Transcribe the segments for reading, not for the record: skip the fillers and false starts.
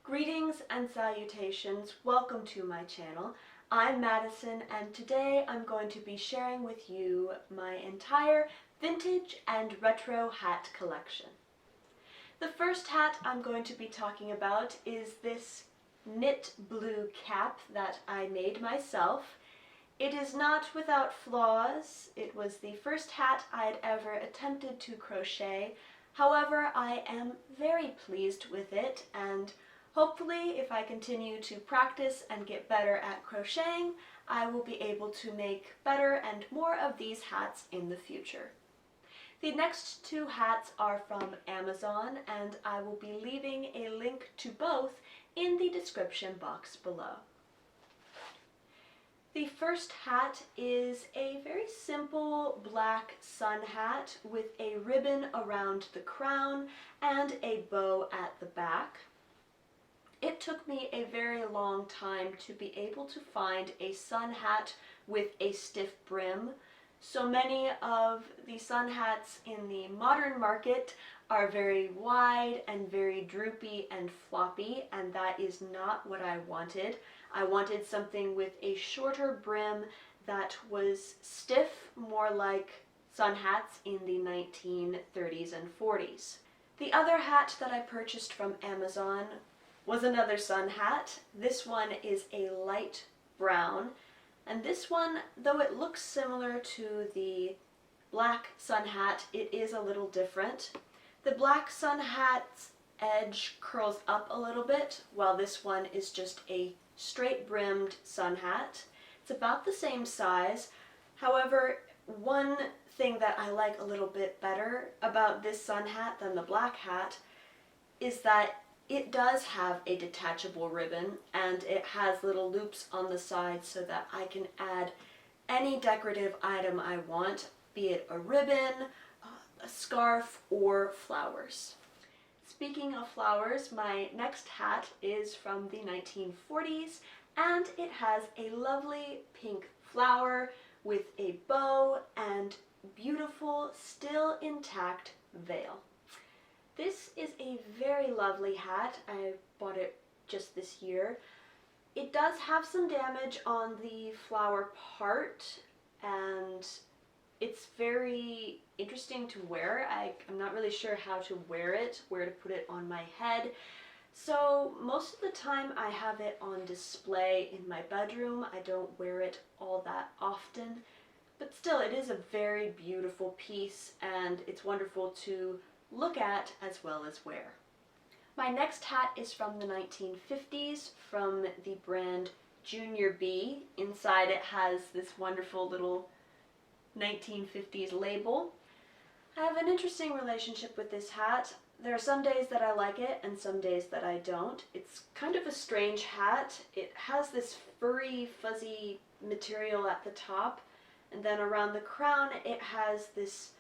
Greetings and salutations, welcome to my channel. I'm Madison and today I'm going to be sharing with you my entire vintage and retro hat collection. The first hat I'm going to be talking about is this knit blue cap that I made myself. It is not without flaws. It was the first hat I had ever attempted to crochet. However, I am very pleased with it, and hopefully, if I continue to practice and get better at crocheting, I will be able to make better and more of these hats in the future. The next two hats are from Amazon, and I will be leaving a link to both in the description box below. The first hat is a very simple black sun hat with a ribbon around the crown and a bow at the back. It took me a very long time to be able to find a sun hat with a stiff brim. So many of the sun hats in the modern market are very wide and very droopy and floppy, and that is not what I wanted. I wanted something with a shorter brim that was stiff, more like sun hats in the 1930s and 40s. The other hat that I purchased from Amazon was another sun hat. This one is a light brown, and this one, though it looks similar to the black sun hat, it is a little different. The black sun hat's edge curls up a little bit, while this one is just a straight brimmed sun hat. It's about the same size. However, one thing that I like a little bit better about this sun hat than the black hat is that it does have a detachable ribbon, and it has little loops on the side so that I can add any decorative item I want, be it a ribbon, a scarf, or flowers. Speaking of flowers, my next hat is from the 1940s, and it has a lovely pink flower with a bow and beautiful, still intact veil. This is a very lovely hat. I bought it just this year. It does have some damage on the flower part, and it's very interesting to wear. I'm not really sure how to wear it, where to put it on my head. So most of the time I have it on display in my bedroom. I don't wear it all that often, but still it is a very beautiful piece, and it's wonderful to look at as well as wear. My next hat is from the 1950s from the brand Junior B. Inside it has this wonderful little 1950s label. I have an interesting relationship with this hat. There are some days that I like it and some days that I don't. It's kind of a strange hat. It has this furry, fuzzy material at the top, and then around the crown it has this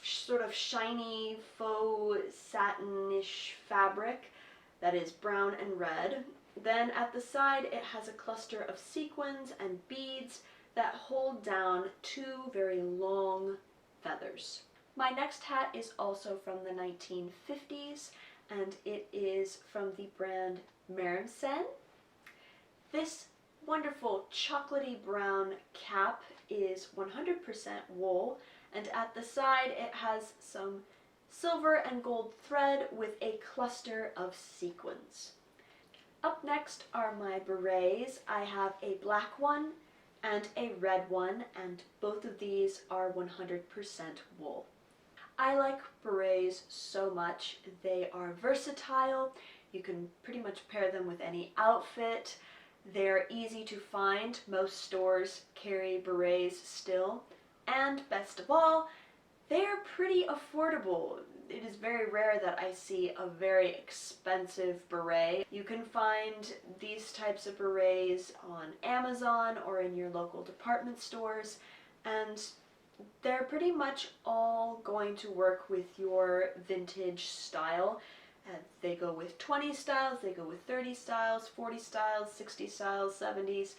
sort of shiny faux satinish fabric that is brown and red. Then at the side it has a cluster of sequins and beads that hold down two very long feathers. My next hat is also from the 1950s, and it is from the brand Heirlooms. This wonderful chocolatey brown cap is 100% wool, and at the side it has some silver and gold thread with a cluster of sequins. Up next are my berets. I have a black one and a red one, and both of these are 100% wool. I like berets so much. They are versatile. You can pretty much pair them with any outfit. They're easy to find. Most stores carry berets still. And best of all, they are pretty affordable. It is very rare that I see a very expensive beret. You can find these types of berets on Amazon or in your local department stores, and they're pretty much all going to work with your vintage style. They go with 20 styles, they go with 30 styles, 40 styles, 60 styles, 70s.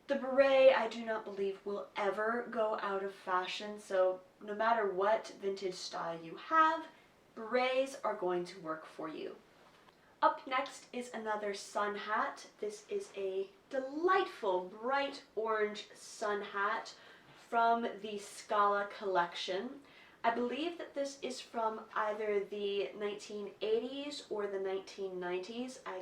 The beret, I do not believe, will ever go out of fashion, so no matter what vintage style you have, berets are going to work for you. Up next is another sun hat. This is a delightful bright orange sun hat from the Scala collection. I believe that this is from either the 1980s or the 1990s. I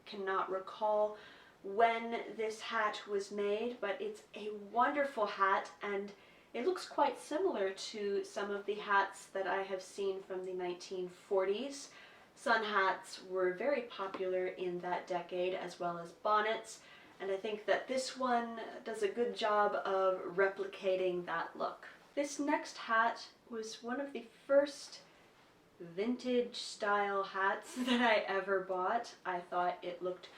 cannot recall when this hat was made, but it's a wonderful hat, and it looks quite similar to some of the hats that I have seen from the 1940s. Sun hats were very popular in that decade, as well as bonnets, and I think that this one does a good job of replicating that look. This next hat was one of the first vintage style hats that I ever bought. I thought it looked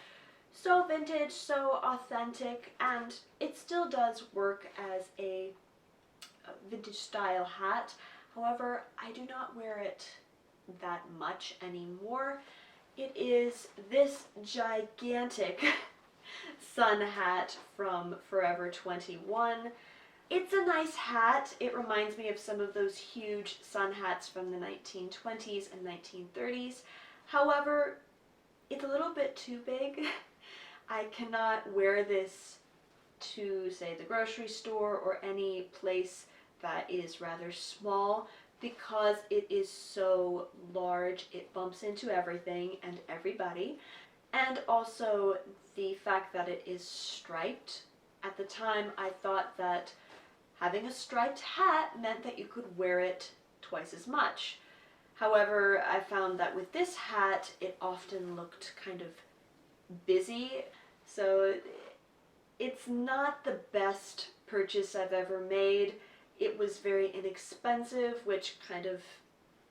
so vintage, so authentic, and it still does work as a vintage style hat. However, I do not wear it that much anymore. It is this gigantic sun hat from Forever 21. It's a nice hat. It reminds me of some of those huge sun hats from the 1920s and 1930s. However, it's a little bit too big. I cannot wear this to, say, the grocery store or any place that is rather small because it is so large. It bumps into everything and everybody. And also the fact that it is striped. At the time, I thought that having a striped hat meant that you could wear it twice as much. However, I found that with this hat, it often looked kind of busy. So it's not the best purchase I've ever made. It was very inexpensive, which kind of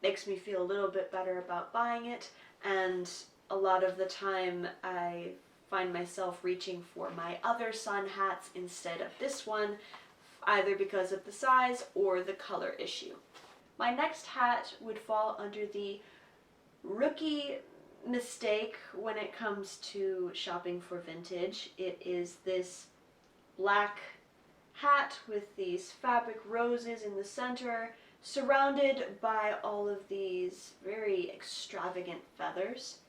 makes me feel a little bit better about buying it. And a lot of the time I find myself reaching for my other sun hats instead of this one, either because of the size or the color issue. My next hat would fall under the rookie mistake when it comes to shopping for vintage. It is this black hat with these fabric roses in the center, surrounded by all of these very extravagant feathers.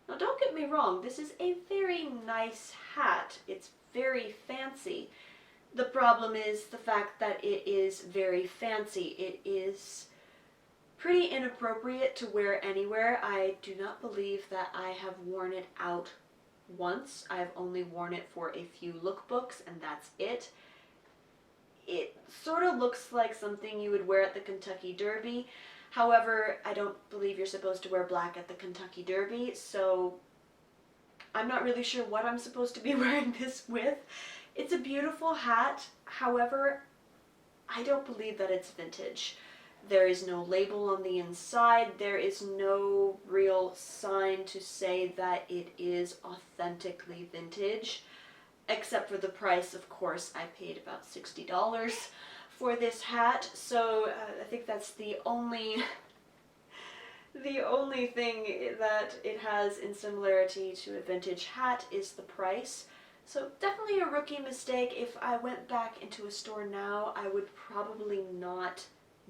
Now don't get me wrong, this is a very nice hat. It's very fancy. The problem is the fact that it is very fancy. It is pretty inappropriate to wear anywhere. I do not believe that I have worn it out once. I've only worn it for a few lookbooks, and that's it. It sort of looks like something you would wear at the Kentucky Derby. However, I don't believe you're supposed to wear black at the Kentucky Derby, so I'm not really sure what I'm supposed to be wearing this with. It's a beautiful hat. However, I don't believe that it's vintage. There is no label on the inside. There is no real sign to say that it is authentically vintage, except for the price. Of course, I paid about $60 for this hat, so I think that's the only thing that it has in similarity to a vintage hat is the price. So definitely a rookie mistake. If I went back into a store now, I would probably not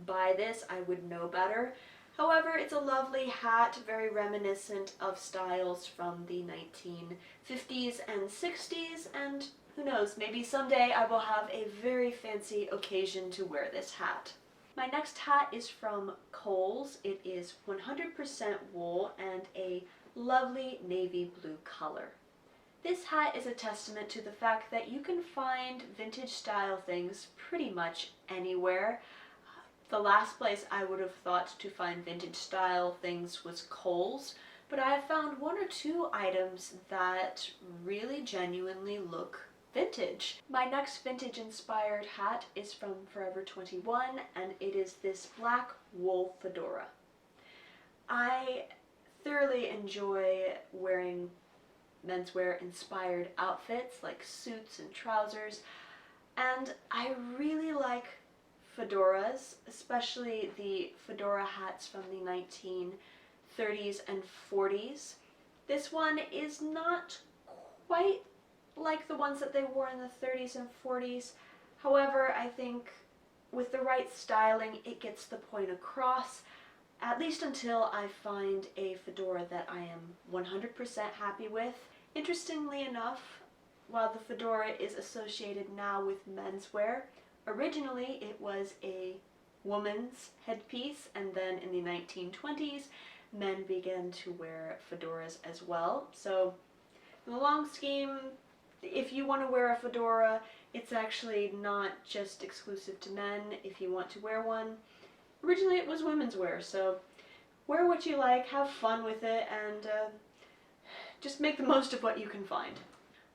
buy this. I would know better. However, it's a lovely hat, very reminiscent of styles from the 1950s and 60s, and who knows, maybe someday I will have a very fancy occasion to wear this hat. My next hat is from Kohl's. It is 100% wool and a lovely navy blue color. This hat is a testament to the fact that you can find vintage style things pretty much anywhere. The last place I would have thought to find vintage style things was Kohl's, but I have found one or two items that really genuinely look vintage. My next vintage inspired hat is from Forever 21, and it is this black wool fedora. I thoroughly enjoy wearing menswear inspired outfits like suits and trousers, and I really like fedoras, especially the fedora hats from the 1930s and 40s. This one is not quite like the ones that they wore in the 30s and 40s. However, I think with the right styling, it gets the point across, at least until I find a fedora that I am 100% happy with. Interestingly enough, while the fedora is associated now with menswear, originally it was a woman's headpiece, and then in the 1920s, men began to wear fedoras as well. So in the long scheme, if you want to wear a fedora, it's actually not just exclusive to men if you want to wear one. Originally it was women's wear, so wear what you like, have fun with it, and just make the most of what you can find.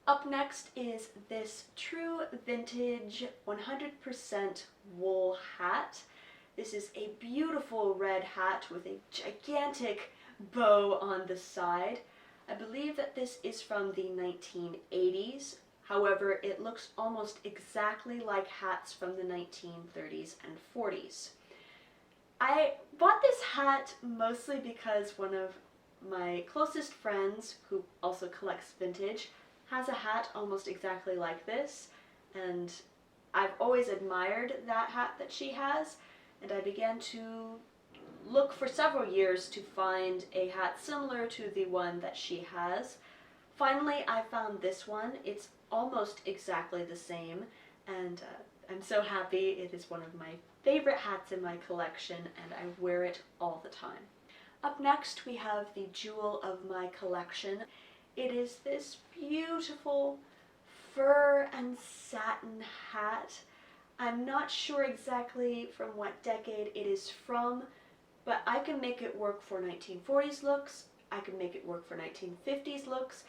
Up next is this true vintage 100% wool hat. This is a beautiful red hat with a gigantic bow on the side. I believe that this is from the 1980s. However, it looks almost exactly like hats from the 1930s and 40s. I bought this hat mostly because one of my closest friends, who also collects vintage, has a hat almost exactly like this, and I've always admired that hat that she has, and I began to look for several years to find a hat similar to the one that she has. Finally, I found this one. It's almost exactly the same, and I'm so happy. It is one of my favorite hats in my collection, and I wear it all the time. Up next, we have the jewel of my collection. It is this beautiful fur and satin hat. I'm not sure exactly from what decade it is from, but I can make it work for 1940s looks. I can make it work for 1950s looks.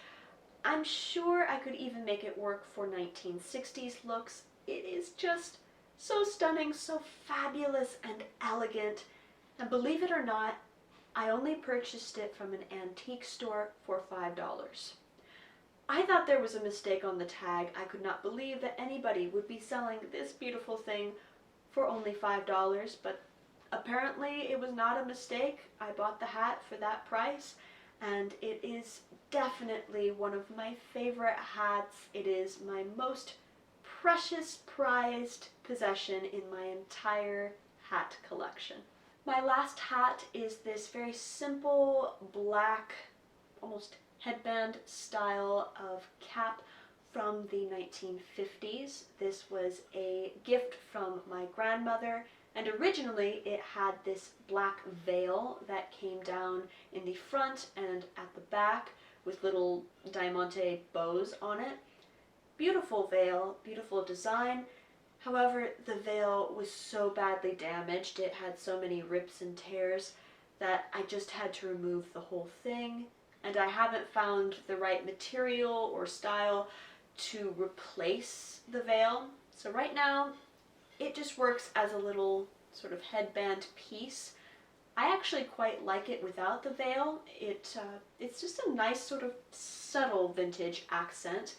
I'm sure I could even make it work for 1960s looks. It is just so stunning, so fabulous and elegant. And believe it or not, I only purchased it from an antique store for $5. I thought there was a mistake on the tag. I could not believe that anybody would be selling this beautiful thing for only $5, but apparently it was not a mistake. I bought the hat for that price, and it is definitely one of my favorite hats. It is my most precious, prized possession in my entire hat collection. My last hat is this very simple black, almost headband style of cap from the 1950s. This was a gift from my grandmother, and originally it had this black veil that came down in the front and at the back with little diamante bows on it. Beautiful veil, beautiful design. However, the veil was so badly damaged, it had so many rips and tears, that I just had to remove the whole thing, and I haven't found the right material or style to replace the veil. So right now, it just works as a little sort of headband piece. I actually quite like it without the veil. It's just a nice sort of subtle vintage accent,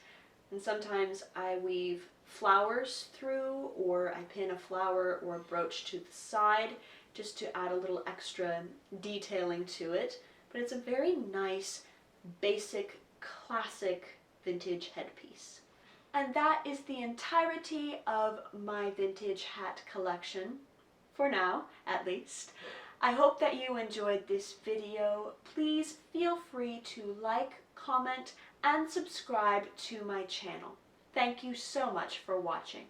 and sometimes I weave flowers through, or I pin a flower or a brooch to the side just to add a little extra detailing to it. But it's a very nice, basic, classic vintage headpiece. And that is the entirety of my vintage hat collection, for now at least. I hope that you enjoyed this video. Please feel free to like, comment, and subscribe to my channel. Thank you so much for watching.